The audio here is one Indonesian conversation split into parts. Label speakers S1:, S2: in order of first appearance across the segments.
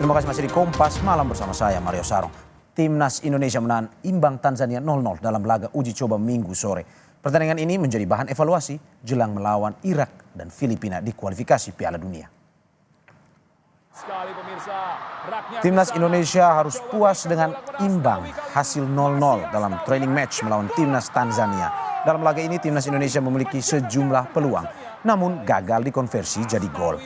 S1: Terima kasih masih di Kompas Malam bersama saya Mario Sarong. Timnas Indonesia menahan imbang Tanzania 0-0 dalam laga uji coba Minggu sore. Pertandingan ini menjadi bahan evaluasi jelang melawan Irak dan Filipina di kualifikasi Piala Dunia. Timnas Indonesia harus puas dengan imbang hasil 0-0 dalam training match melawan Timnas Tanzania. Dalam laga ini Timnas Indonesia memiliki sejumlah peluang, namun gagal dikonversi jadi gol.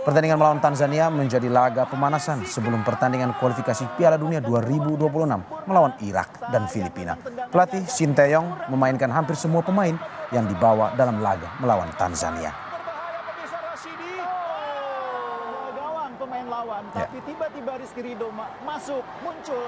S1: Pertandingan melawan Tanzania menjadi laga pemanasan sebelum pertandingan kualifikasi Piala Dunia 2026 melawan Irak dan Filipina. Pelatih Sinteyong memainkan hampir semua pemain yang dibawa dalam laga melawan Tanzania.
S2: Tapi tiba-tiba Rizky Ridho masuk, muncul.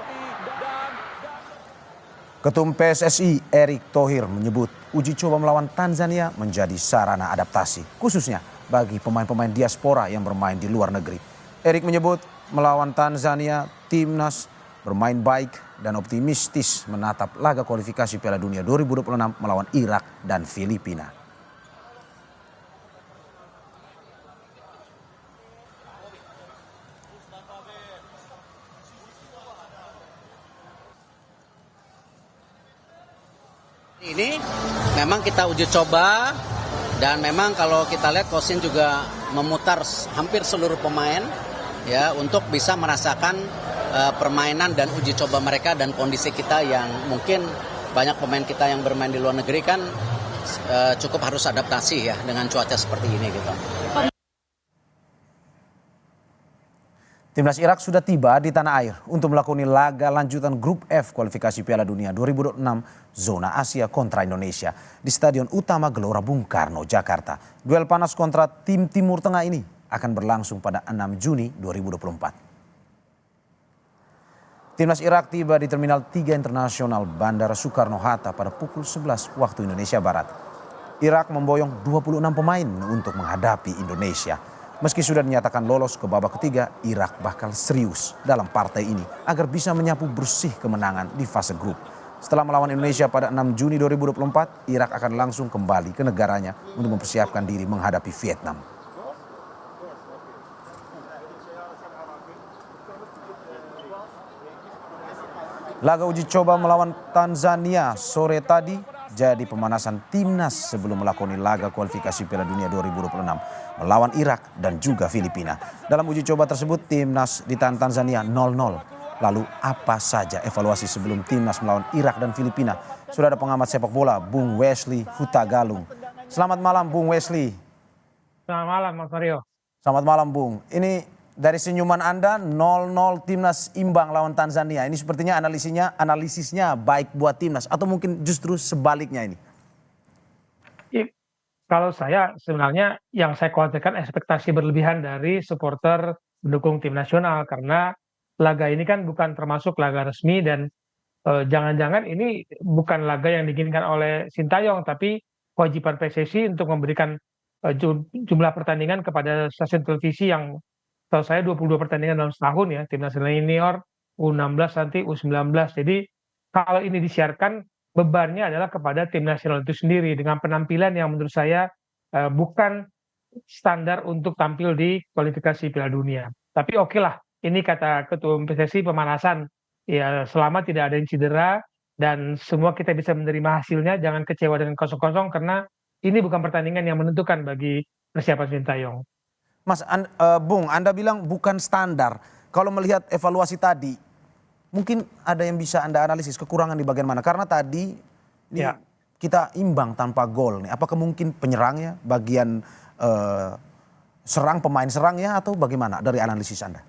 S1: Ketum PSSI Erick Thohir menyebut uji coba melawan Tanzania menjadi sarana adaptasi, khususnya bagi pemain-pemain diaspora yang bermain di luar negeri. Erick menyebut melawan Tanzania, timnas bermain baik dan optimistis menatap laga kualifikasi Piala Dunia 2026 melawan Irak dan Filipina.
S3: Ini memang kita uji coba dan memang kalau kita lihat Kosin juga memutar hampir seluruh pemain ya untuk bisa merasakan permainan dan uji coba mereka dan kondisi kita yang mungkin banyak pemain kita yang bermain di luar negeri kan cukup harus adaptasi ya dengan cuaca seperti ini gitu.
S1: Timnas Irak sudah tiba di tanah air untuk melakoni laga lanjutan Grup F kualifikasi Piala Dunia 2026 zona Asia kontra Indonesia di Stadion Utama Gelora Bung Karno, Jakarta. Duel panas kontra tim Timur Tengah ini akan berlangsung pada 6 Juni 2024. Timnas Irak tiba di Terminal 3 Internasional Bandara Soekarno-Hatta pada pukul 11 waktu Indonesia Barat. Irak memboyong 26 pemain untuk menghadapi Indonesia. Meski sudah dinyatakan lolos ke babak ketiga, Irak bakal serius dalam partai ini agar bisa menyapu bersih kemenangan di fase grup. Setelah melawan Indonesia pada 6 Juni 2024, Irak akan langsung kembali ke negaranya untuk mempersiapkan diri menghadapi Vietnam. Laga uji coba melawan Tanzania sore tadi jadi pemanasan timnas sebelum melakoni laga kualifikasi Piala Dunia 2026 melawan Irak dan juga Filipina. Dalam uji coba tersebut timnas ditahan Tanzania 0-0. Lalu apa saja evaluasi sebelum timnas melawan Irak dan Filipina? Sudah ada pengamat sepak bola Bung Wesley Hutagalung. Selamat malam Bung Wesley.
S4: Selamat malam Mas Mario.
S1: Selamat malam Bung. Ini dari senyuman Anda 0-0 timnas imbang lawan Tanzania. Ini sepertinya analisisnya baik buat timnas atau mungkin justru sebaliknya ini?
S4: Kalau saya sebenarnya yang saya khawatirkan ekspektasi berlebihan dari supporter pendukung tim nasional karena laga ini kan bukan termasuk laga resmi dan jangan-jangan ini bukan laga yang diinginkan oleh Sintayong tapi kewajiban PSSI untuk memberikan jumlah pertandingan kepada stasiun televisi yang tahu saya 22 pertandingan dalam setahun ya, timnas senior, U16 nanti U19. Jadi kalau ini disiarkan bebannya adalah kepada tim nasional itu sendiri dengan penampilan yang menurut saya bukan standar untuk tampil di kualifikasi Piala Dunia. Tapi oke lah, ini kata Ketua PSSI pemanasan. Ya selama tidak ada yang cedera dan semua kita bisa menerima hasilnya, jangan kecewa dengan 0-0 karena ini bukan pertandingan yang menentukan bagi persiapan Sintayong.
S1: Mas, Bung, Anda bilang bukan standar. Kalau melihat evaluasi tadi, mungkin ada yang bisa Anda analisis kekurangan di bagian mana? Karena tadi ini kita imbang tanpa gol nih. Apakah mungkin penyerangnya, bagian pemain serangnya atau bagaimana dari analisis Anda?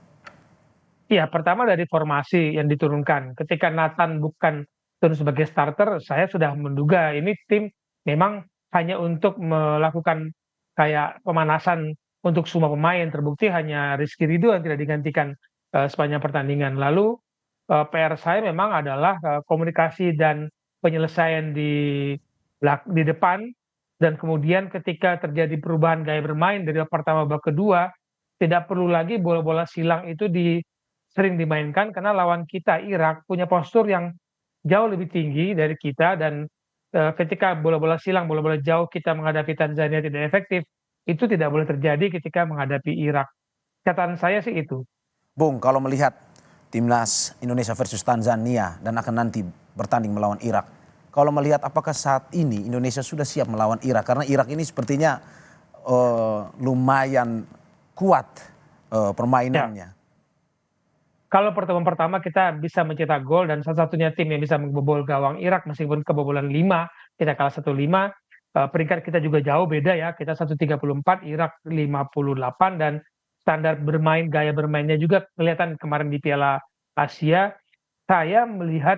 S4: Iya, pertama dari formasi yang diturunkan. Ketika Nathan bukan turun sebagai starter, saya sudah menduga ini tim memang hanya untuk melakukan kayak pemanasan untuk semua pemain. Terbukti hanya Rizky Ridho yang tidak digantikan sepanjang pertandingan. Lalu PR saya memang adalah komunikasi dan penyelesaian di depan dan kemudian ketika terjadi perubahan gaya bermain dari babak pertama babak kedua tidak perlu lagi bola-bola silang itu sering dimainkan karena lawan kita Irak punya postur yang jauh lebih tinggi dari kita dan ketika bola-bola silang, bola-bola jauh kita menghadapi Tanzania tidak efektif, itu tidak boleh terjadi ketika menghadapi Irak. Catatan saya sih itu.
S1: Bung, kalau melihat timnas Indonesia versus Tanzania dan akan nanti bertanding melawan Irak. Kalau melihat apakah saat ini Indonesia sudah siap melawan Irak? Karena Irak ini sepertinya lumayan kuat
S4: Ya,
S1: permainannya.
S4: kalau pertemuan pertama kita bisa mencetak gol dan satu-satunya tim yang bisa membobol gawang Irak meskipun kebobolan 5, kita kalah 1-5. Peringkat kita juga jauh beda ya. Kita 134, Irak 58 dan standar bermain, gaya bermainnya juga kelihatan kemarin di Piala Asia. Saya melihat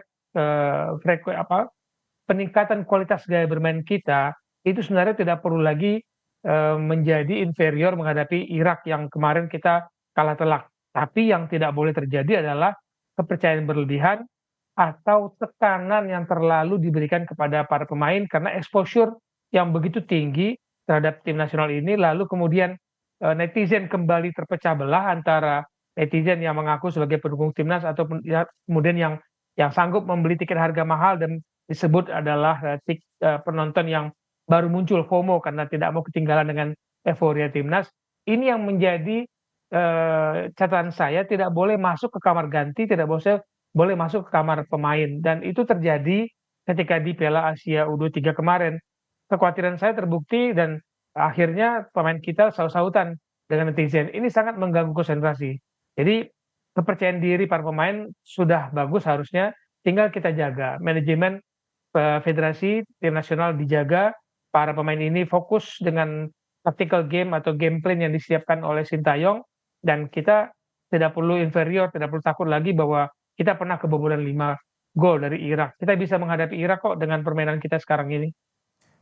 S4: peningkatan kualitas gaya bermain kita itu sebenarnya tidak perlu lagi menjadi inferior menghadapi Irak yang kemarin kita kalah telak. Tapi yang tidak boleh terjadi adalah kepercayaan berlebihan atau tekanan yang terlalu diberikan kepada para pemain karena exposure yang begitu tinggi terhadap tim nasional ini, lalu kemudian netizen kembali terpecah belah antara netizen yang mengaku sebagai pendukung timnas ataupun ya, kemudian yang sanggup membeli tiket harga mahal dan disebut adalah penonton yang baru muncul FOMO karena tidak mau ketinggalan dengan euforia timnas. Ini yang menjadi catatan saya, tidak boleh masuk ke kamar ganti, tidak boleh masuk ke kamar pemain dan itu terjadi ketika di Piala Asia U23 kemarin. Kekhawatiran saya terbukti dan akhirnya pemain kita saut-sautan dengan netizen. Ini sangat mengganggu konsentrasi. Jadi kepercayaan diri para pemain sudah bagus harusnya, tinggal kita jaga. Manajemen federasi tim nasional dijaga, para pemain ini fokus dengan tactical game atau game plan yang disiapkan oleh Sintayong dan kita tidak perlu inferior, tidak perlu takut lagi bahwa kita pernah kebobolan 5 gol dari Irak. Kita bisa menghadapi Irak kok dengan permainan kita sekarang ini.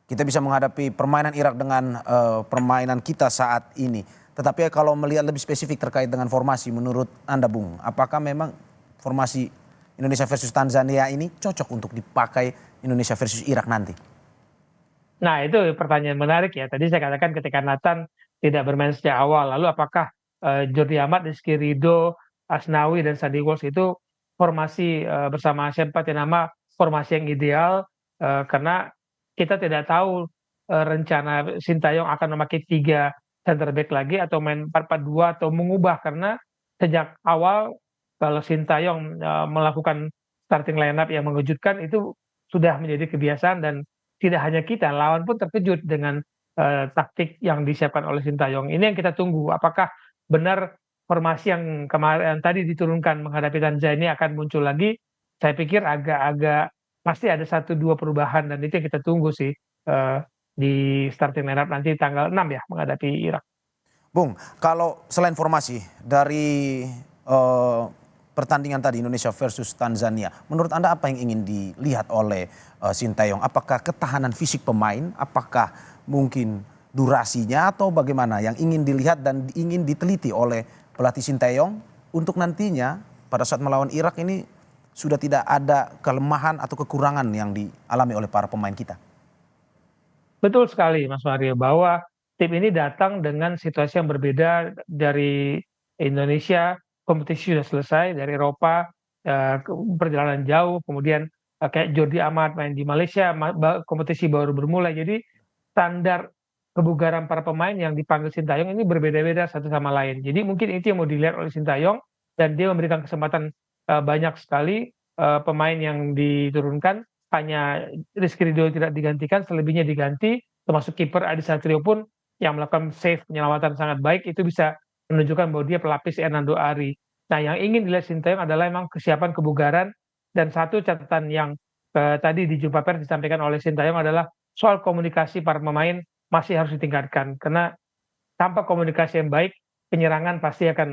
S1: Kita bisa menghadapi permainan Irak dengan permainan kita saat ini. Tetapi kalau melihat lebih spesifik terkait dengan formasi menurut Anda Bung, apakah memang formasi Indonesia versus Tanzania ini cocok untuk dipakai Indonesia versus Irak nanti?
S4: Nah, itu pertanyaan menarik ya. Tadi saya katakan ketika Nathan tidak bermain sejak awal, lalu apakah Jordi Amat, Rizky Ridho, Asnawi dan Sandi Walsh itu formasi bersama siapa nama formasi yang ideal karena kita tidak tahu rencana Sintayong akan memakai 3 center back lagi atau main 4-4-2 atau mengubah karena sejak awal kalau Sintayong melakukan starting lineup yang mengejutkan itu sudah menjadi kebiasaan dan tidak hanya kita, lawan pun terkejut dengan taktik yang disiapkan oleh Sintayong. Ini yang kita tunggu, apakah benar formasi yang kemarin tadi diturunkan menghadapi Tanzania akan muncul lagi? Saya pikir agak-agak pasti ada 1-2 perubahan dan itu yang kita tunggu sih di starting lineup nanti tanggal 6 ya menghadapi Irak.
S1: Bung, kalau selain formasi dari pertandingan tadi Indonesia versus Tanzania, menurut Anda apa yang ingin dilihat oleh Sintayong? Apakah ketahanan fisik pemain, apakah mungkin durasinya atau bagaimana yang ingin dilihat dan ingin diteliti oleh pelatih Sintayong untuk nantinya pada saat melawan Irak ini sudah tidak ada kelemahan atau kekurangan yang dialami oleh para pemain kita?
S4: Betul sekali Mas Mario bahwa tim ini datang dengan situasi yang berbeda dari Indonesia. Kompetisi sudah selesai dari Eropa, perjalanan jauh, kemudian kayak Jordi Amat main di Malaysia, kompetisi baru bermulai. Jadi standar kebugaran para pemain yang dipanggil Sintayong ini berbeda-beda satu sama lain. Jadi mungkin itu yang mau dilihat oleh Sintayong dan dia memberikan kesempatan banyak sekali pemain yang diturunkan. Hanya Rizky Ridho tidak digantikan, selebihnya diganti, termasuk kiper Adi Satrio pun yang melakukan save penyelamatan sangat baik, itu bisa menunjukkan bahwa dia pelapis Hernando Ari. Nah, yang ingin dilihat Sintayong adalah memang kesiapan kebugaran dan satu catatan yang tadi di jumpa pers disampaikan oleh Sintayong adalah soal komunikasi para pemain masih harus ditingkatkan karena tanpa komunikasi yang baik penyerangan pasti akan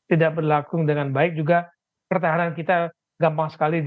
S4: tidak berlangsung dengan baik, juga pertahanan kita gampang sekali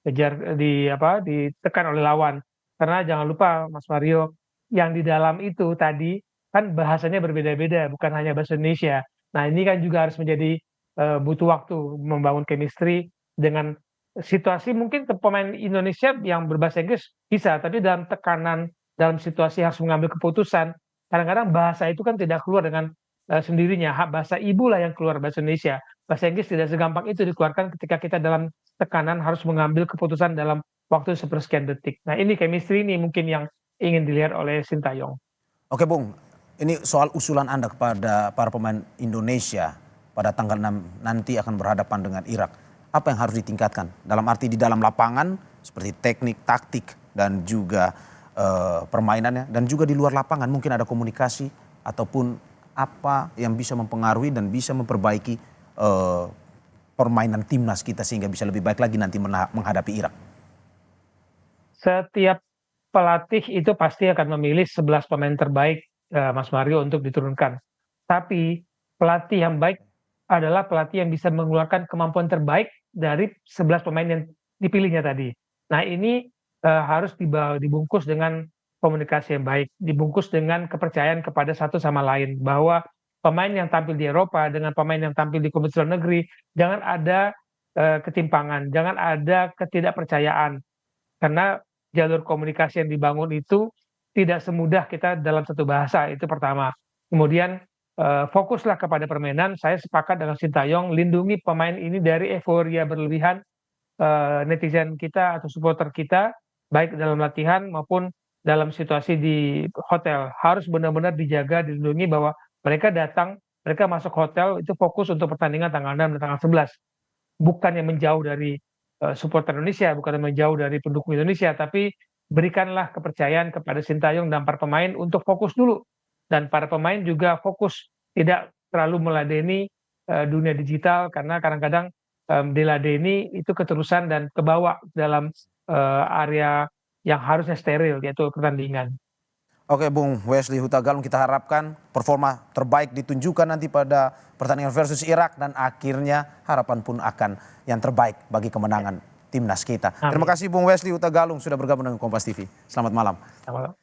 S4: ditekan oleh lawan. Karena jangan lupa Mas Mario, yang di dalam itu tadi kan bahasanya berbeda-beda, bukan hanya bahasa Indonesia. Nah, ini kan juga harus menjadi butuh waktu membangun chemistry dengan situasi mungkin pemain Indonesia yang berbahasa Inggris bisa, tapi dalam tekanan, dalam situasi harus mengambil keputusan, kadang-kadang bahasa itu kan tidak keluar dengan sendirinya. Bahasa ibu lah yang keluar, bahasa Indonesia. Bahasa Inggris tidak segampang itu dikeluarkan ketika kita dalam tekanan harus mengambil keputusan dalam waktu sepersekian detik. Nah, ini chemistry ini mungkin yang ingin dilihat oleh Sintayong.
S1: Oke Bung, ini soal usulan Anda kepada para pemain Indonesia. pada tanggal 6 nanti akan berhadapan dengan Irak. Apa yang harus ditingkatkan? Dalam arti di dalam lapangan seperti teknik, taktik dan juga permainannya, dan juga di luar lapangan mungkin ada komunikasi ataupun apa yang bisa mempengaruhi dan bisa memperbaiki permainan timnas kita sehingga bisa lebih baik lagi nanti menghadapi Irak.
S4: Setiap pelatih itu pasti akan memilih 11 pemain terbaik, Mas Mario, untuk diturunkan. Tapi pelatih yang baik adalah pelatih yang bisa mengeluarkan kemampuan terbaik dari 11 pemain yang dipilihnya tadi. Nah ini harus dibungkus dengan komunikasi yang baik, dibungkus dengan kepercayaan kepada satu sama lain, bahwa pemain yang tampil di Eropa dengan pemain yang tampil di kompetisi luar negeri, jangan ada ketimpangan, jangan ada ketidakpercayaan. Karena jalur komunikasi yang dibangun itu tidak semudah kita dalam satu bahasa, itu pertama. Kemudian fokuslah kepada permainan. Saya sepakat dengan Sintayong, lindungi pemain ini dari euforia berlebihan netizen kita atau supporter kita, baik dalam latihan maupun dalam situasi di hotel. Harus benar-benar dijaga, dilindungi bahwa mereka datang, mereka masuk hotel itu fokus untuk pertandingan tanggal 6 dan tanggal 11. Bukannya menjauh dari supporter Indonesia, bukan menjauh dari pendukung Indonesia, tapi berikanlah kepercayaan kepada Sintayong dan para pemain untuk fokus dulu. Dan para pemain juga fokus, tidak terlalu meladeni dunia digital, karena kadang-kadang diladeni itu keterusan dan kebawa dalam area yang harusnya steril, yaitu pertandingan.
S1: Oke Bung Wesley Huta Galung, kita harapkan performa terbaik ditunjukkan nanti pada pertandingan versus Irak dan akhirnya harapan pun akan yang terbaik bagi kemenangan timnas kita.
S4: Amin.
S1: Terima kasih Bung Wesley Huta Galung sudah bergabung dengan Kompas TV. Selamat malam.
S4: Selamat malam.